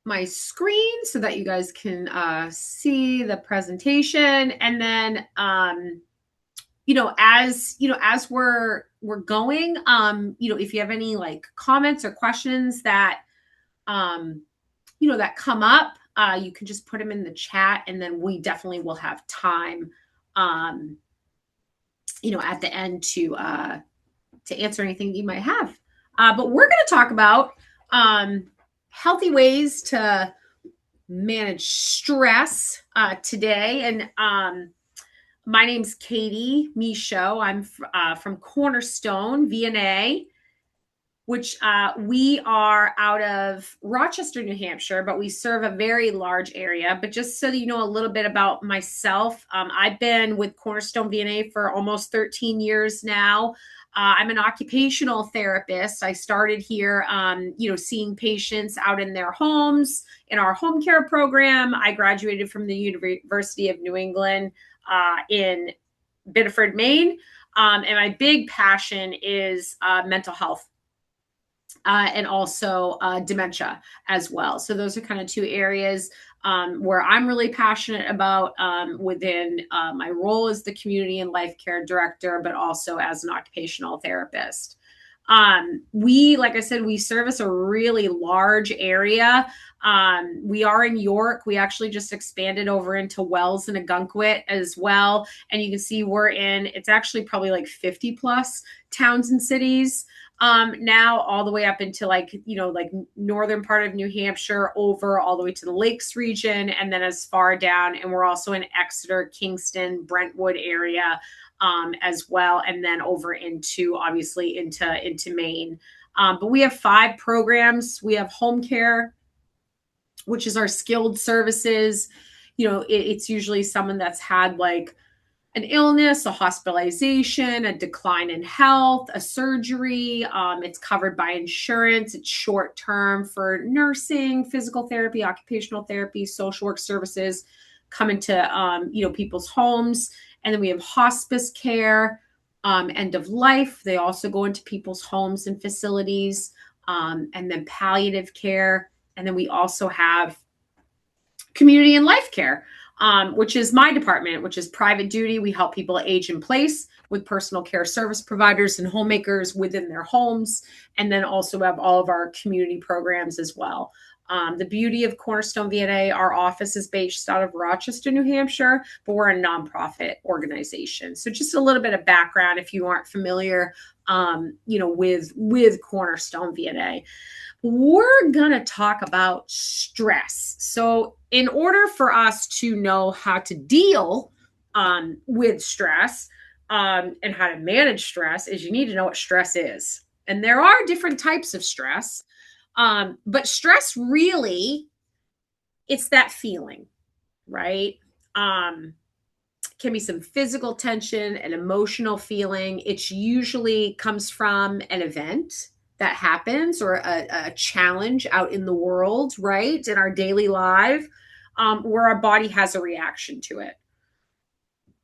my screen so that you guys can see the presentation. And then, as we're going, if you have any like comments or questions that, that come up, you can just put them in the chat, and then we definitely will have time, at the end to answer anything you might have. But we're going to talk about healthy ways to manage stress today. And my name's Katie Michaud. I'm from Cornerstone VNA, which we are out of Rochester, New Hampshire, but we serve a very large area. But just so that you know a little bit about myself, I've been with Cornerstone VNA for almost 13 years now. I'm an occupational therapist. I started here, seeing patients out in their homes in our home care program. I graduated from the University of New England in Biddeford, Maine. And my big passion is mental health. And also dementia as well. So those are kind of two areas where I'm really passionate about within my role as the community and life care director, but also as an occupational therapist. Like I said, we service a really large area. We are in York. We actually just expanded over into Wells and Agunquit as well. And you can see it's actually probably like 50 plus towns and cities. Now all the way up into like northern part of New Hampshire, over all the way to the Lakes region, and then as far down. And we're also in Exeter, Kingston, Brentwood area as well. And then over into Maine. But we have 5 programs. We have home care, which is our skilled services. It's usually someone that's had like an illness, a hospitalization, a decline in health, a surgery. It's covered by insurance. It's short term for nursing, physical therapy, occupational therapy, social work services come into people's homes. And then we have hospice care, end of life. They also go into people's homes and facilities, and then palliative care. And then we also have community and life care, which is my department, which is private duty. We help people age in place with personal care service providers and homemakers within their homes. And then also have all of our community programs as well. The beauty of Cornerstone VNA, our office is based out of Rochester, New Hampshire, but we're a nonprofit organization. So just a little bit of background if you aren't familiar, with Cornerstone VNA. We're going to talk about stress. So in order for us to know how to deal with stress and how to manage stress, is you need to know what stress is. And there are different types of stress. But stress really, it's that feeling, right? Can be some physical tension, an emotional feeling. It usually comes from an event that happens or a challenge out in the world, right? In our daily life, where our body has a reaction to it.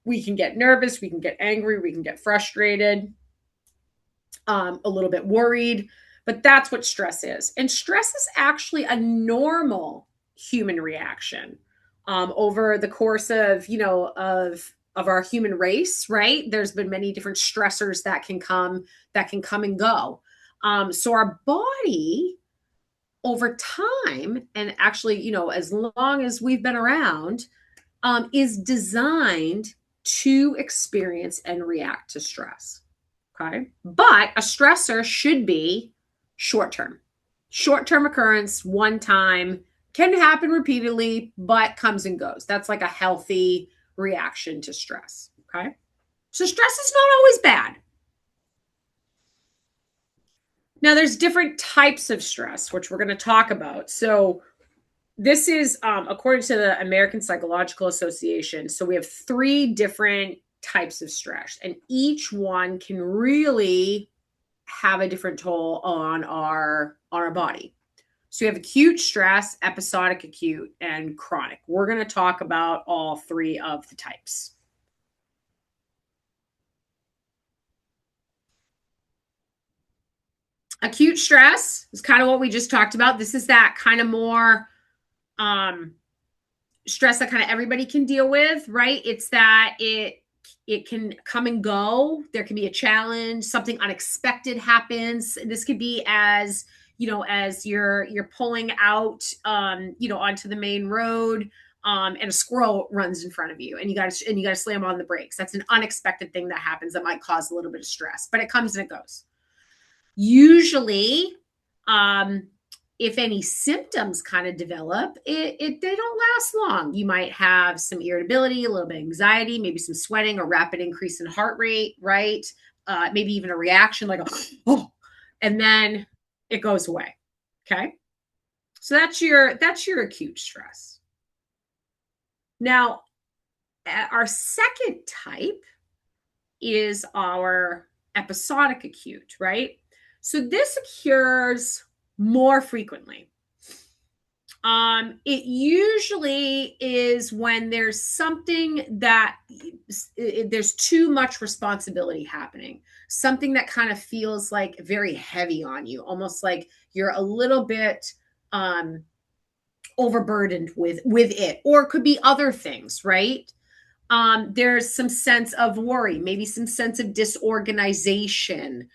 We can get nervous, we can get angry, we can get frustrated, a little bit worried, but that's what stress is. And stress is actually a normal human reaction over the course of, of our human race, right? There's been many different stressors that can come and go. So our body over time, and actually, as long as we've been around, is designed to experience and react to stress. Okay. But a stressor should be short-term occurrence, one time, can happen repeatedly, but comes and goes. That's like a healthy reaction to stress. Okay. So stress is not always bad. Now, there's different types of stress, which we're going to talk about. So this is according to the American Psychological Association. So we have 3 different types of stress, and each one can really have a different toll on our body. So we have acute stress, episodic acute, and chronic. We're going to talk about all 3 of the types. Acute stress is kind of what we just talked about. This is that kind of more um, stress that kind of everybody can deal with, right? It's that it can come and go. There can be a challenge, something unexpected happens. This could be as, as you're pulling out, onto the main road, and a squirrel runs in front of you, and you got to slam on the brakes. That's an unexpected thing that happens that might cause a little bit of stress, but it comes and it goes. Usually, um, if any symptoms kind of develop, they don't last long. You might have some irritability, a little bit of anxiety, maybe some sweating, a rapid increase in heart rate, right? Maybe even a reaction like oh, and then it goes away. Okay, so that's your acute stress. Now, our second type is our episodic acute, right? So this occurs more frequently. It usually is when there's something that there's too much responsibility happening, something that kind of feels like very heavy on you, almost like you're a little bit overburdened with it, or it could be other things, right? There's some sense of worry, maybe some sense of disorganization.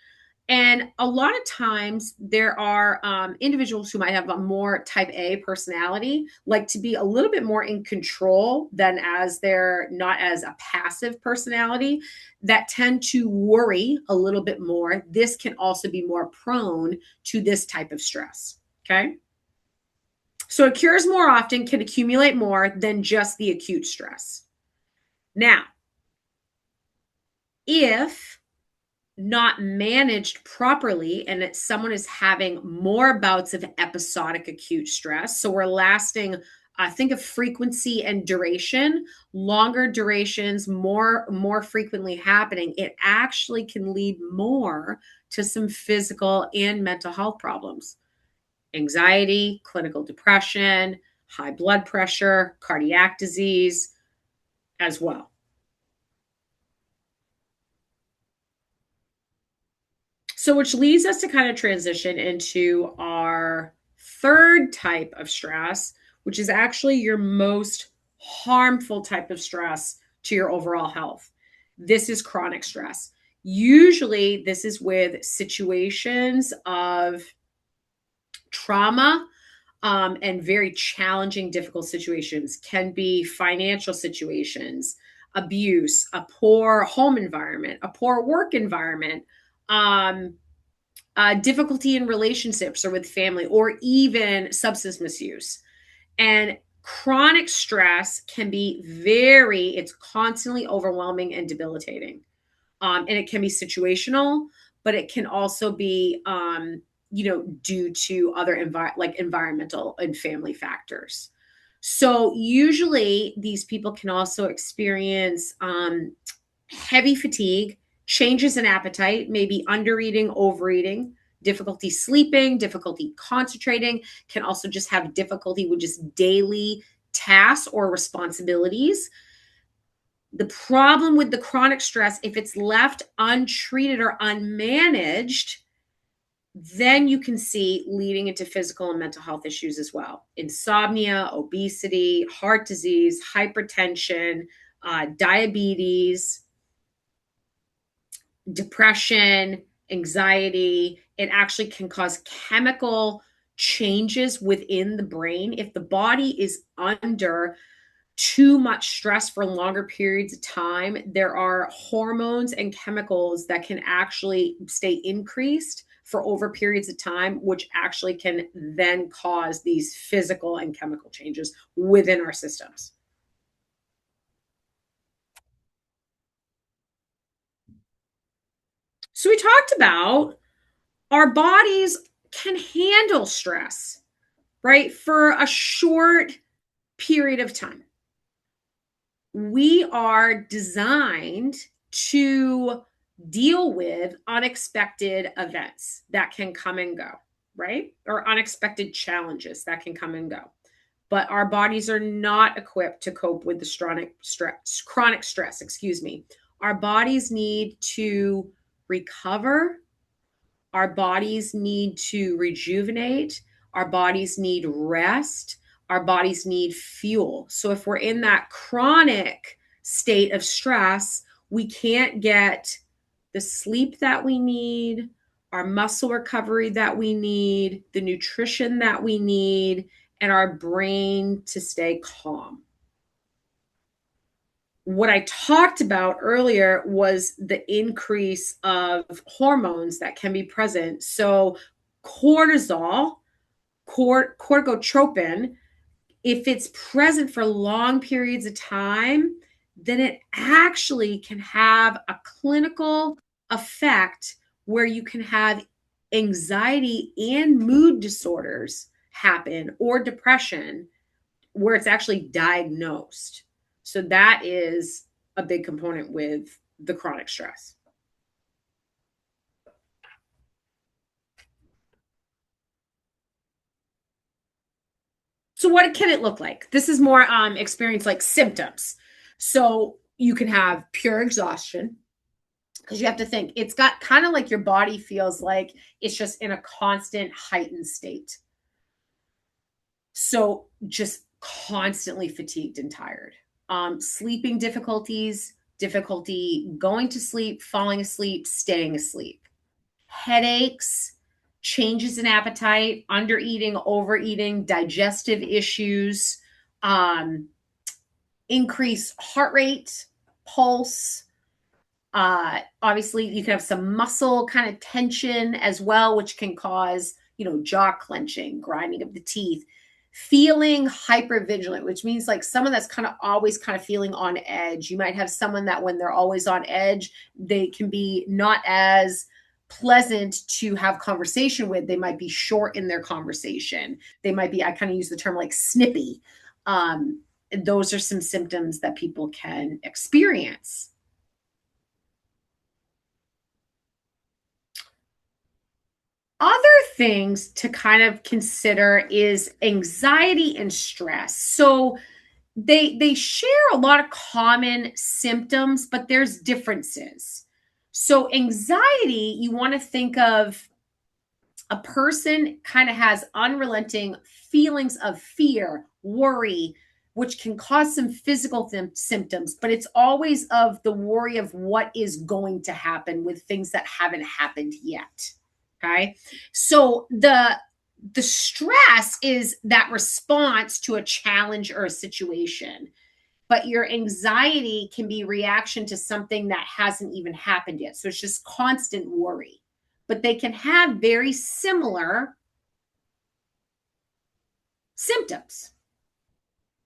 And a lot of times there are individuals who might have a more type A personality, like to be a little bit more in control than as they're not as a passive personality, that tend to worry a little bit more. This can also be more prone to this type of stress. Okay. So it cures more often, can accumulate more than just the acute stress. Now, if not managed properly and that someone is having more bouts of episodic acute stress, so we're lasting, think of frequency and duration, longer durations, more frequently happening, it actually can lead more to some physical and mental health problems: anxiety, clinical depression, high blood pressure, cardiac disease as well. So, which leads us to kind of transition into our third type of stress, which is actually your most harmful type of stress to your overall health. This is chronic stress. Usually, this is with situations of trauma, and very challenging, difficult situations, can be financial situations, abuse, a poor home environment, a poor work environment, um, difficulty in relationships or with family, or even substance misuse. And chronic stress can be it's constantly overwhelming and debilitating. And it can be situational, but it can also be, due to other like environmental and family factors. So usually these people can also experience heavy fatigue, changes in appetite, maybe undereating, overeating, difficulty sleeping, difficulty concentrating, can also just have difficulty with just daily tasks or responsibilities. The problem with the chronic stress, if it's left untreated or unmanaged, then you can see leading into physical and mental health issues as well: insomnia, obesity, heart disease, hypertension, diabetes, depression, anxiety. It actually can cause chemical changes within the brain. If the body is under too much stress for longer periods of time, there are hormones and chemicals that can actually stay increased for over periods of time, which actually can then cause these physical and chemical changes within our systems. So we talked about our bodies can handle stress, right, for a short period of time. We are designed to deal with unexpected events that can come and go, right? Or unexpected challenges that can come and go. But our bodies are not equipped to cope with the chronic stress, excuse me. Our bodies need to recover. Our bodies need to rejuvenate. Our bodies need rest. our bodies need fuel. So if we're in that chronic state of stress, we can't get the sleep that we need, our muscle recovery that we need, the nutrition that we need, and our brain to stay calm. What I talked about earlier was the increase of hormones that can be present. So, cortisol, corticotropin, if it's present for long periods of time, then it actually can have a clinical effect where you can have anxiety and mood disorders happen or depression where it's actually diagnosed. So that is a big component with the chronic stress. So what can it look like? This is more experience like symptoms. So you can have pure exhaustion because you have to think it's got kind of like your body feels like it's just in a constant heightened state. So just constantly fatigued and tired. Sleeping difficulties, difficulty going to sleep, falling asleep, staying asleep. Headaches, changes in appetite, under eating, overeating, digestive issues, um, increased heart rate, pulse. Obviously, you can have some muscle kind of tension as well, which can cause, jaw clenching, grinding of the teeth, feeling hypervigilant, which means like someone that's kind of always kind of feeling on edge. You might have someone that when they're always on edge, they can be not as pleasant to have conversation with. They might be short in their conversation. They might be, I kind of use the term like snippy. Those are some symptoms that people can experience. Other things to kind of consider is anxiety and stress. So they share a lot of common symptoms, but there's differences. So anxiety, you want to think of a person kind of has unrelenting feelings of fear, worry, which can cause some physical symptoms, but it's always of the worry of what is going to happen with things that haven't happened yet. Okay. So the stress is that response to a challenge or a situation, but your anxiety can be reaction to something that hasn't even happened yet. So it's just constant worry. But they can have very similar symptoms,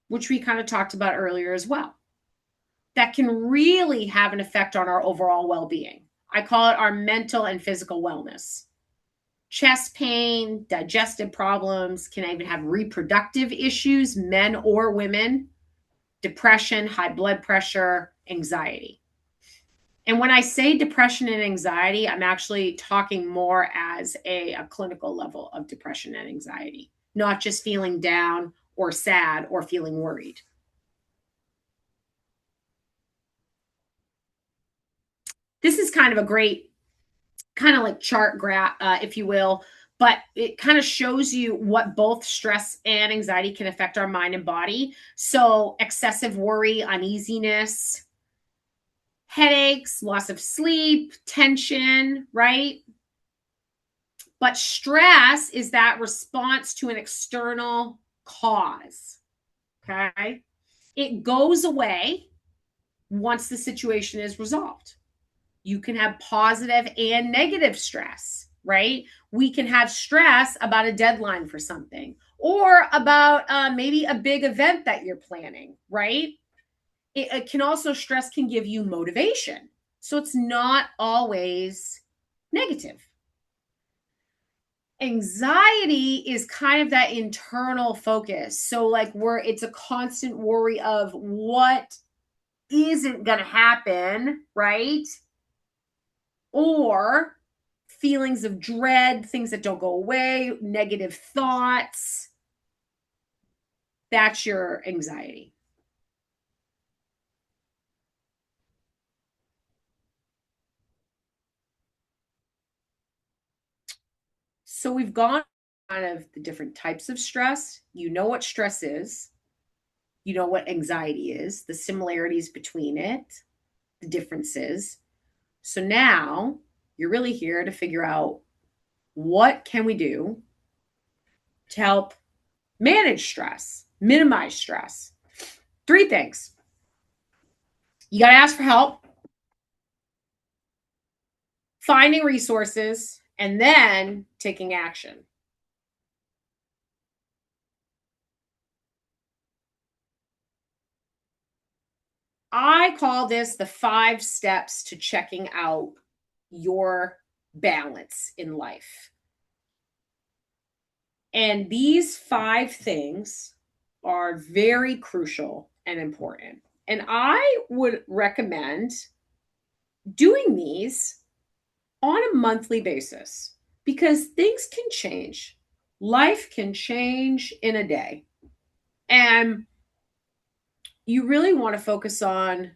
which we kind of talked about earlier as well, that can really have an effect on our overall well-being. I call it our mental and physical wellness. Chest pain, digestive problems, can even have reproductive issues, men or women, depression, high blood pressure, anxiety. And when I say depression and anxiety, I'm actually talking more as a clinical level of depression and anxiety, not just feeling down or sad or feeling worried. This is kind of a great kind of like chart graph, if you will, but it kind of shows you what both stress and anxiety can affect our mind and body. So excessive worry, uneasiness, headaches, loss of sleep, tension, right? But stress is that response to an external cause. Okay. It goes away once the situation is resolved. You can have positive and negative stress, right? We can have stress about a deadline for something or about maybe a big event that you're planning, right? It can also, stress can give you motivation. So it's not always negative. Anxiety is kind of that internal focus. So like it's a constant worry of what isn't going to happen, right? Or feelings of dread, things that don't go away, negative thoughts. That's your anxiety. So we've gone kind of the different types of stress. You know what stress is, you know what anxiety is, the similarities between it, the differences. So now you're really here to figure out what can we do to help manage stress, minimize stress. Three things. You got to ask for help, finding resources, and then taking action. I call this the 5 steps to checking out your balance in life. And these 5 things are very crucial and important. And I would recommend doing these on a monthly basis because things can change. Life can change in a day. And you really want to focus on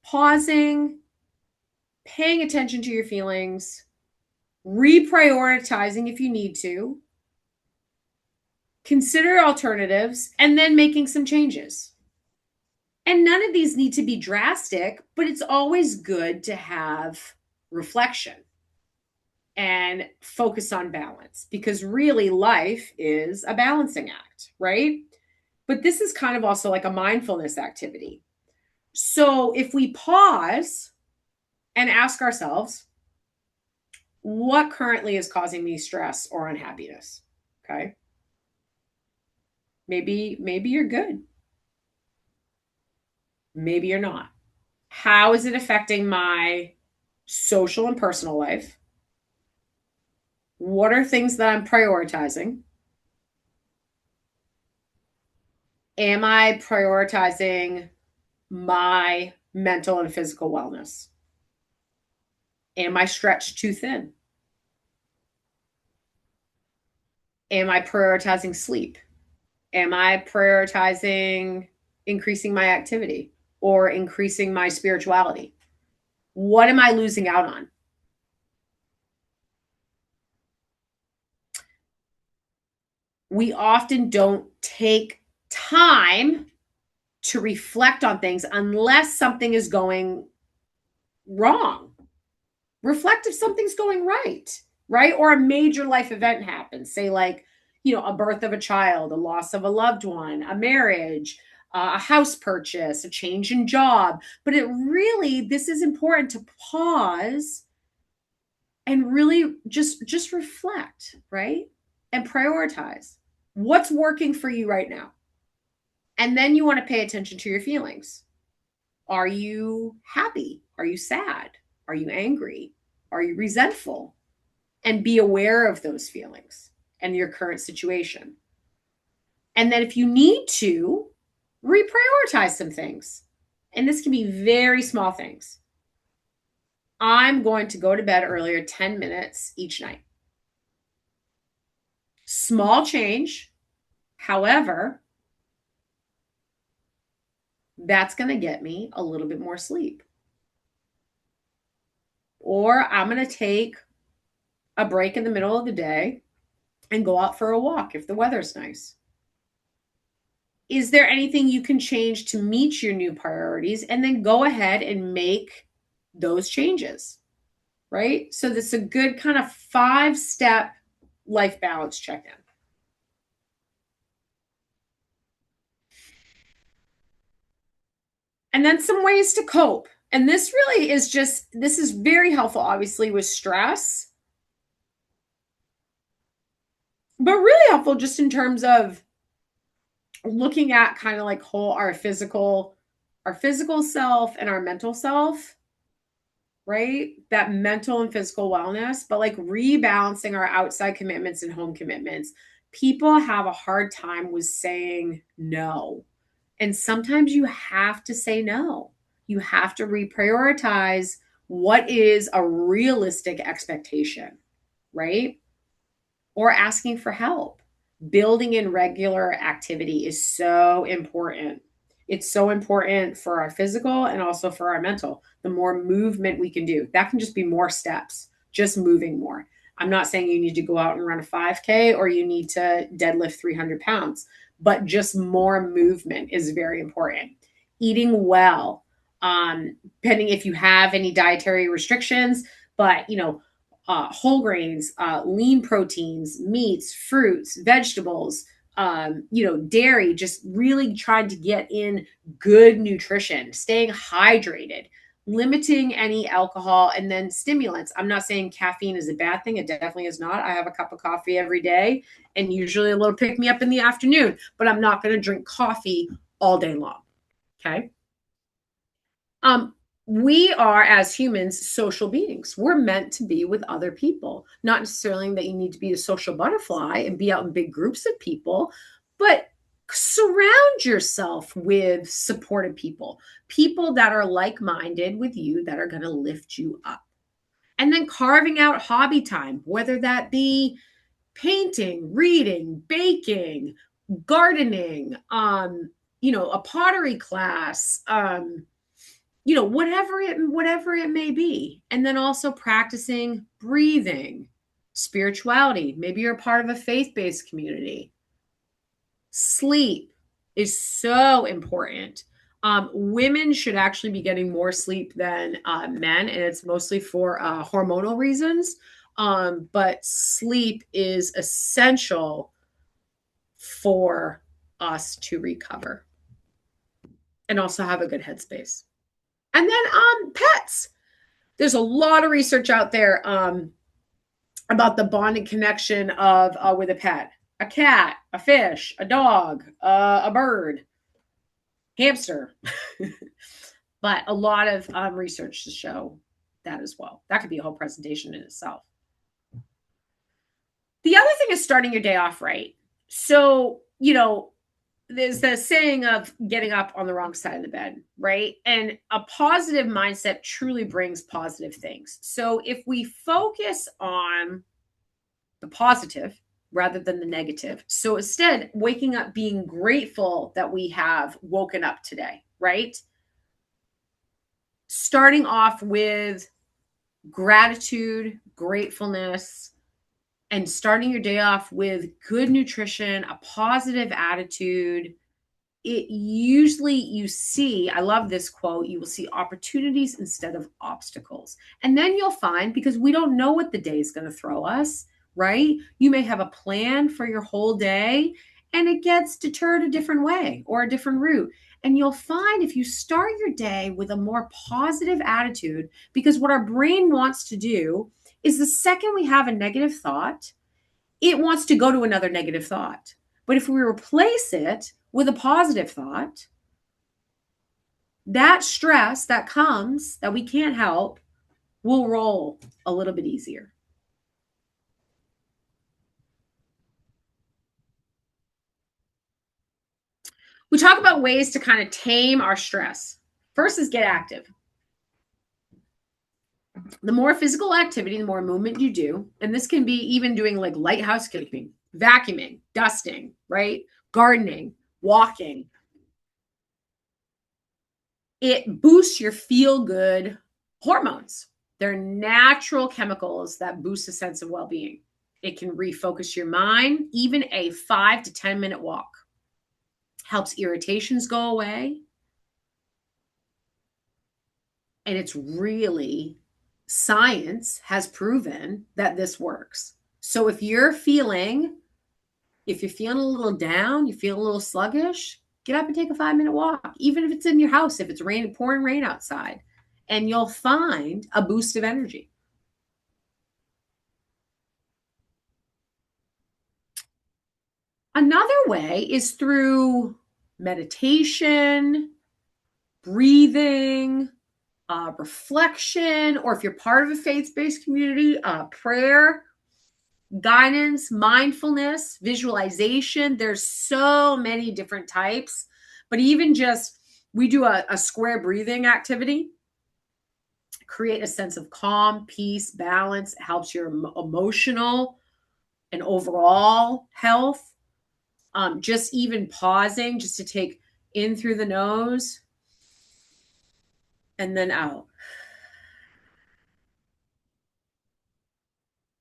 pausing, paying attention to your feelings, reprioritizing if you need to, consider alternatives, and then making some changes. And none of these need to be drastic, but it's always good to have reflection and focus on balance because really life is a balancing act, right? But this is kind of also like a mindfulness activity. So if we pause and ask ourselves, what currently is causing me stress or unhappiness? Okay. Maybe you're good. Maybe you're not. How is it affecting my social and personal life? What are things that I'm prioritizing? Am I prioritizing my mental and physical wellness? Am I stretched too thin? Am I prioritizing sleep? Am I prioritizing increasing my activity or increasing my spirituality? What am I losing out on? We often don't take time to reflect on things unless something is going wrong. Reflect if something's going right, right? Or a major life event happens, say, like, a birth of a child, a loss of a loved one, a marriage, a house purchase, a change in job. But this is important to pause and really just reflect, right? And prioritize what's working for you right now. And then you want to pay attention to your feelings. Are you happy? Are you sad? Are you angry? Are you resentful? And be aware of those feelings and your current situation. And then if you need to, reprioritize some things. And this can be very small things. I'm going to go to bed earlier 10 minutes each night. Small change. However, that's going to get me a little bit more sleep. Or I'm going to take a break in the middle of the day and go out for a walk if the weather's nice. Is there anything you can change to meet your new priorities? And then go ahead and make those changes, right? So this is a good kind of 5-step life balance check-in. And then some ways to cope. And this really is this is very helpful, obviously, with stress, but really helpful just in terms of looking at kind of like our physical self and our mental self, right? That mental and physical wellness, but like rebalancing our outside commitments and home commitments. People have a hard time with saying no. And sometimes you have to say no. You have to reprioritize what is a realistic expectation, right? Or asking for help. Building in regular activity is so important. It's so important for our physical and also for our mental. The more movement we can do, that can just be more steps, just moving more. I'm not saying you need to go out and run a 5K or you need to deadlift 300 pounds, but just more movement is very important. Eating well, depending if you have any dietary restrictions, but whole grains, lean proteins, meats, fruits, vegetables, dairy, just really trying to get in good nutrition, staying hydrated, limiting any alcohol, and then stimulants. I'm not saying caffeine is a bad thing. It definitely is not. I have a cup of coffee every day and usually a little pick me up in the afternoon, but I'm not going to drink coffee all day long. Okay. Um, we are, as humans, social beings. We're meant to be with other people. Not necessarily that you need to be a social butterfly and be out in big groups of people, but surround yourself with supportive people, people that are like-minded with you, that are going to lift you up. And then carving out hobby time, whether that be painting, reading, baking, gardening, a pottery class, whatever it may be. And then also practicing breathing, spirituality. Maybe you're a part of a faith-based community. Sleep is so important. Women should actually be getting more sleep than men, and it's mostly for hormonal reasons. But sleep is essential for us to recover and also have a good headspace. And then pets. There's a lot of research out there about the bonding connection of with a pet, a cat, a fish, a dog, a bird, hamster. But a lot of research to show that as well. That could be a whole presentation in itself. The other thing is starting your day off right. So, there's the saying of getting up on the wrong side of the bed, right? And a positive mindset truly brings positive things. So if we focus on the positive rather than the negative, so instead, waking up being grateful that we have woken up today, right? Starting off with gratitude, gratefulness, and starting your day off with good nutrition, a positive attitude. It usually, you see, I love this quote, you will see opportunities instead of obstacles. And then you'll find, because we don't know what the day is going to throw us, right? You may have a plan for your whole day and it gets deterred a different way or a different route. And you'll find if you start your day with a more positive attitude, because what our brain wants to do is the second we have a negative thought, it wants to go to another negative thought. But if we replace it with a positive thought, that stress that comes that we can't help will roll a little bit easier. We talk about ways to kind of tame our stress. First is get active. The more physical activity, the more movement you do, and this can be even doing like light housekeeping, vacuuming, dusting, right? Gardening, walking. It boosts your feel-good hormones. They're natural chemicals that boost a sense of well-being. It can refocus your mind. Even a 5 to 10-minute walk helps irritations go away. And it's really, science has proven that this works. So if you're feeling a little down, you feel a little sluggish, get up and take a 5-minute walk, even if it's in your house, if it's pouring rain outside, and you'll find a boost of energy. Another way is through meditation, breathing, reflection, or if you're part of a faith-based community, prayer, guidance, mindfulness, visualization. There's so many different types, but even just we do a square breathing activity, create a sense of calm, peace, balance. It helps your emotional and overall health. Just even pausing, just to take in through the nose and then out.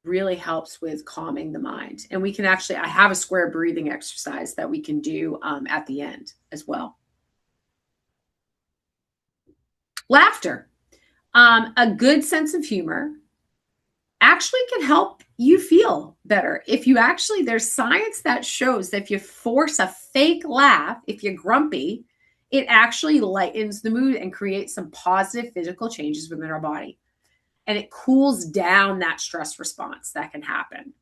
really helps with calming the mind. And we can actually, I have a square breathing exercise that we can do at the end as well. Laughter, a good sense of humor actually can help you feel better. If you actually, there's science that shows that if you force a fake laugh, if you're grumpy, it actually lightens the mood and creates some positive physical changes within our body. And it cools down that stress response that can happen.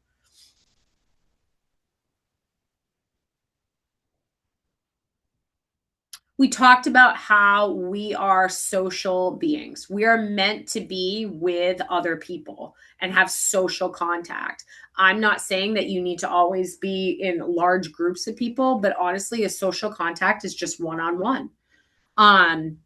We talked about how we are social beings. We are meant to be with other people and have social contact. I'm not saying that you need to always be in large groups of people, but honestly, a social contact is just one-on-one. Um,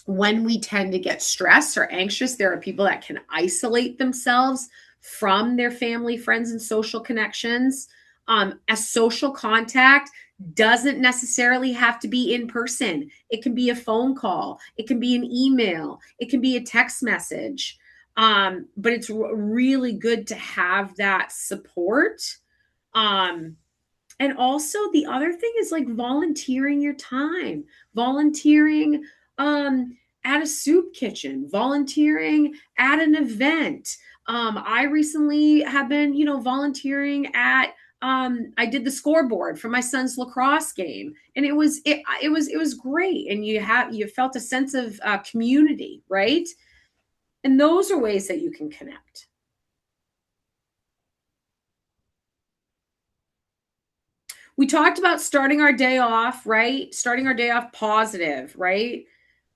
when we tend to get stressed or anxious, there are people that can isolate themselves from their family, friends, and social connections. A social contact doesn't necessarily have to be in person. It can be a phone call, it can be an email, it can be a text message. But it's really good to have that support. Um, and also the other thing is like volunteering your time, volunteering at a soup kitchen, volunteering at an event. I recently have been, volunteering at I did the scoreboard for my son's lacrosse game, and it was great. And you felt a sense of community, right? And those are ways that you can connect. We talked about starting our day off, right? Starting our day off positive, right?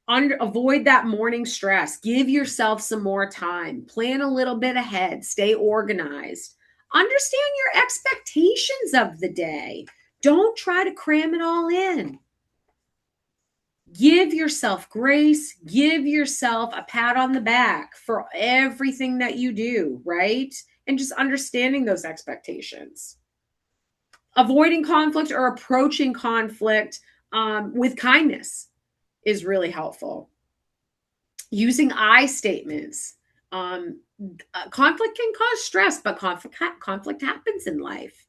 Avoid that morning stress. Give yourself some more time. Plan a little bit ahead. Stay organized. Understand your expectations of the day. Don't try to cram it all in. Give yourself grace. Give yourself a pat on the back for everything that you do, right? And just understanding those expectations. Avoiding conflict or approaching conflict with kindness is really helpful. Using I statements. Conflict can cause stress, but conflict happens in life.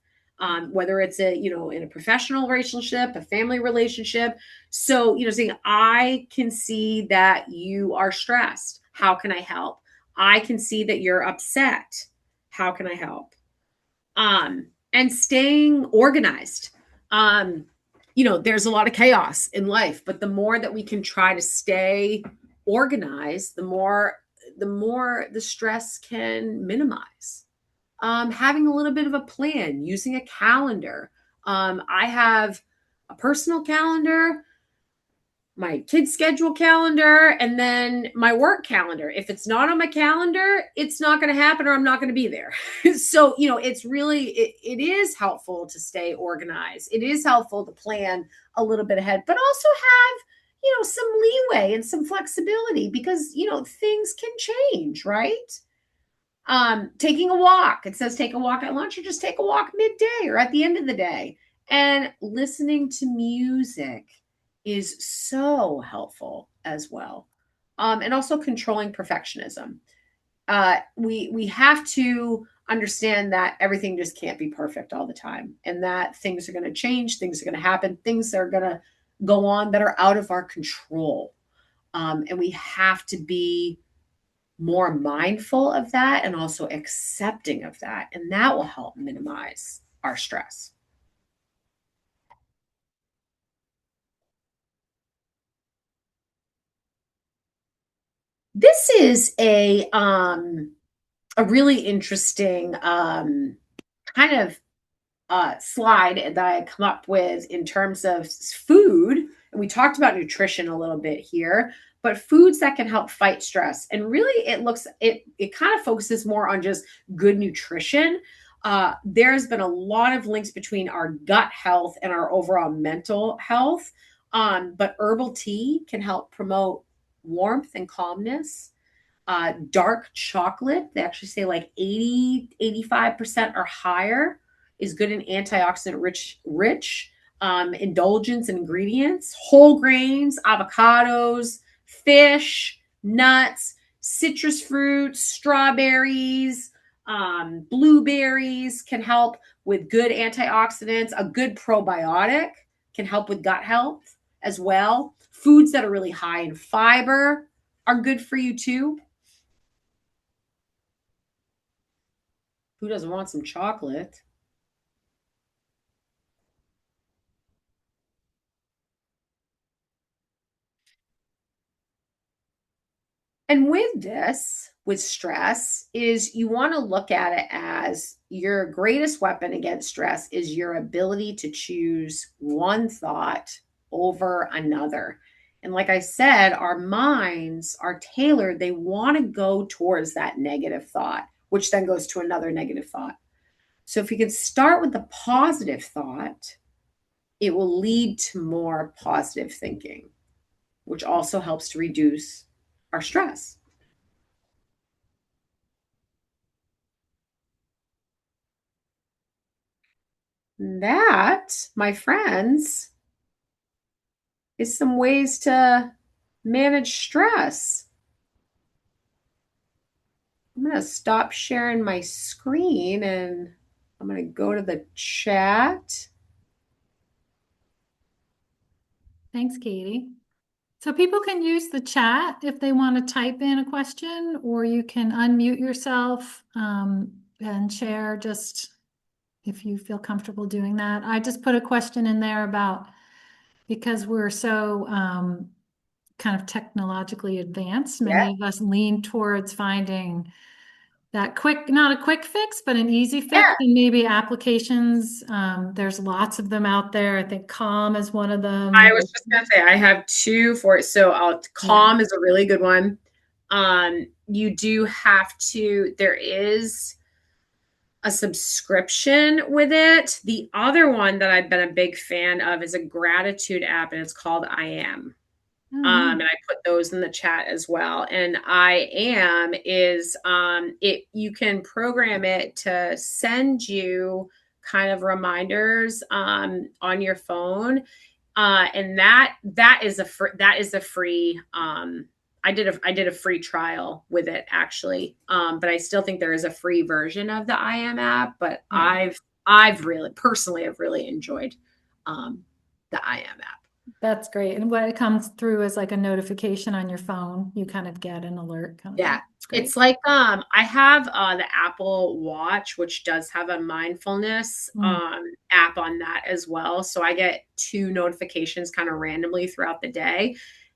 Whether it's in a professional relationship, a family relationship. So, saying, I can see that you are stressed. How can I help? I can see that you're upset. How can I help? And staying organized. There's a lot of chaos in life, but the more that we can try to stay organized, the more the stress can minimize. Having a little bit of a plan, using a calendar. I have a personal calendar, my kids' schedule calendar, and then my work calendar. If it's not on my calendar, it's not going to happen, or I'm not going to be there. So, it's really, it is helpful to stay organized. It is helpful to plan a little bit ahead, but also have, some leeway and some flexibility, because, things can change, right? Taking a walk. It says take a walk at lunch, or just take a walk midday or at the end of the day. And listening to music is so helpful as well. And also controlling perfectionism. We have to understand that everything just can't be perfect all the time, and that things are going to change, things are going to happen, things are going to go on that are out of our control. And we have to be more mindful of that and also accepting of that. And that will help minimize our stress. This is a really interesting kind of slide that I come up with in terms of food. And we talked about nutrition a little bit here, but foods that can help fight stress. And really, it kind of focuses more on just good nutrition. There's been a lot of links between our gut health and our overall mental health. But herbal tea can help promote warmth and calmness. Dark chocolate, they actually say like 85% or higher, is good in antioxidant rich indulgence and ingredients. Whole grains, avocados, fish, nuts, citrus fruits, strawberries, Blueberries can help with good antioxidants. A good probiotic can help with gut health as well. Foods that are really high in fiber are good for you too. Who doesn't want some chocolate? And with this, with stress, is you want to look at it as your greatest weapon against stress is your ability to choose one thought over another. And like I said, our minds are tailored, they want to go towards that negative thought, which then goes to another negative thought. So if you can start with the positive thought, it will lead to more positive thinking, which also helps to reduce our stress. That, my friends, is some ways to manage stress. I'm going to stop sharing my screen and I'm going to go to the chat. Thanks, Katie. So people can use the chat if they want to type in a question, or you can unmute yourself and share just if you feel comfortable doing that. I just put a question in there about because we're so kind of technologically advanced, Yeah. many of us lean towards finding that quick, not a quick fix, but an easy fix, Yeah. and maybe applications. There's lots of them out there. I think Calm is one of I them. was just gonna say I have two for it. So Yeah. Calm is a really good one. You do have to, there is a subscription with it. The other one that I've been a big fan of is a gratitude app, and it's called I Am. Oh, And I put those in the chat as well. And I Am is it you can program it to send you kind of reminders on your phone. And that is a free I did a free trial with it actually. But I still think there is a free version of the I Am app, but yeah. I've really personally have really enjoyed the I Am app. That's great. And what it comes through as like a notification on your phone, you kind of get an alert kind of Yeah. thing. It's great. It's like I have the Apple Watch, which does have a mindfulness Mm. app on that as well. So I get two notifications kind of randomly throughout the day.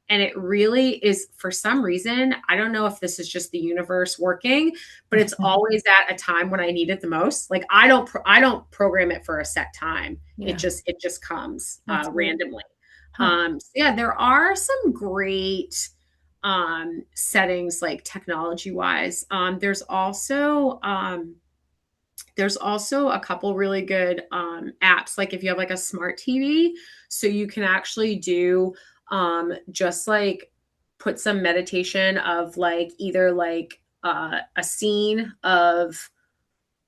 And it really is, for some reason, I don't know if this is just the universe working, but it's always at a time when I need it the most. Like I don't program it for a set time. Yeah, It just comes that's great. randomly. Huh. So yeah, there are some great settings like technology wise. There's also a couple really good apps, like if you have like a smart TV, so you can actually do just like put some meditation of like either like a scene of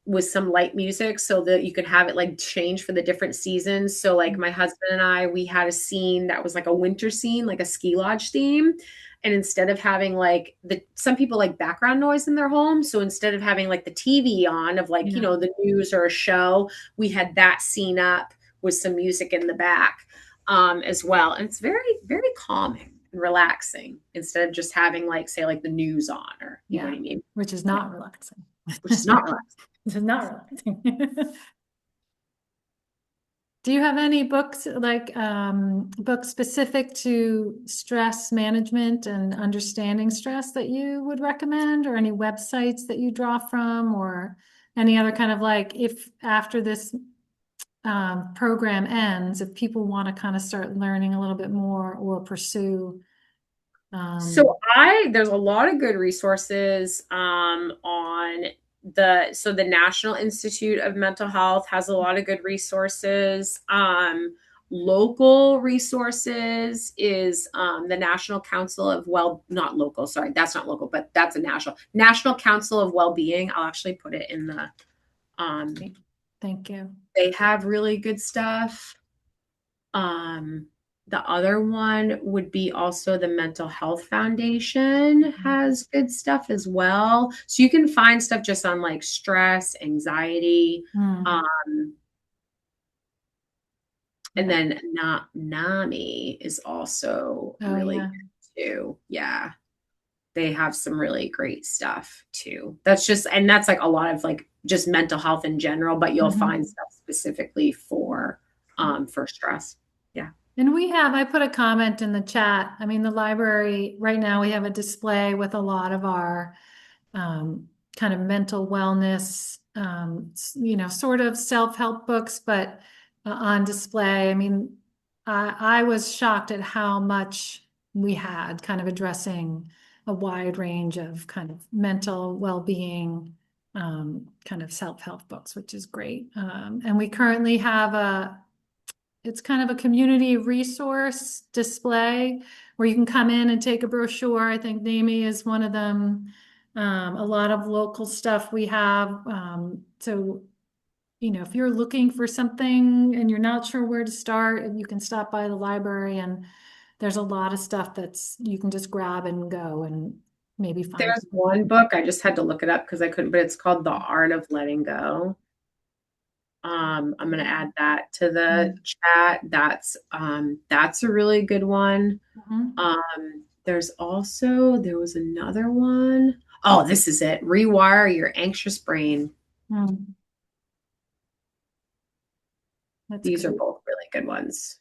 with some light music so that you could have it like change for the different seasons. So like my husband and I, we had a scene that was like a winter scene, like a ski lodge theme. And instead of having like some people like background noise in their home. So instead of having like the TV on of like, Yeah, the news or a show, we had that scene up with some music in the back as well. And it's very, very calming and relaxing instead of just having like, say, like the news on or, you know yeah, what I mean? which is Yeah. not relaxing. Which is not relaxing. This is not relaxing. Do you have any books like books specific to stress management and understanding stress that you would recommend, or any websites that you draw from, or any other kind of like if after this program ends, if people want to kind of start learning a little bit more or pursue um, There's a lot of good resources on the National Institute of Mental Health has a lot of good resources. Local resources is the National Council of not local, sorry, that's not local, but that's a National Council of Well-Being. I'll actually put it in the thank you. they have really good stuff. Um The other one would be also the Mental Health Foundation has good stuff as well. So you can find stuff just on like stress, anxiety, Mm. and Yeah. then NAMI is also Oh, really yeah. good too. Yeah. They have some really great stuff too. That's just, and that's like a lot of like just mental health in general, but you'll find Mhm. stuff specifically for stress. Yeah. And I put a comment in the chat. I mean, the library, right now we have a display with a lot of our um, kind of mental wellness, sort of self-help books, but on display. I mean, I was shocked at how much we had kind of addressing a wide range of kind of mental well-being, kind of self-help books, which is great. And we currently have it's kind of a community resource display where you can come in and take a brochure. I think NAMI is one of them. A lot of local stuff we have. So, if you're looking for something and you're not sure where to start, you can stop by the library and there's a lot of stuff that's you can just grab and go and maybe find There's something. one book, I just had to look it up because I couldn't, but it's called The Art of Letting Go. I'm gonna add that to the chat. That's a really good one. Mhm. There was another one. Oh, this is it. Rewire Your Anxious Brain. Mm. That's These are great. both really good ones.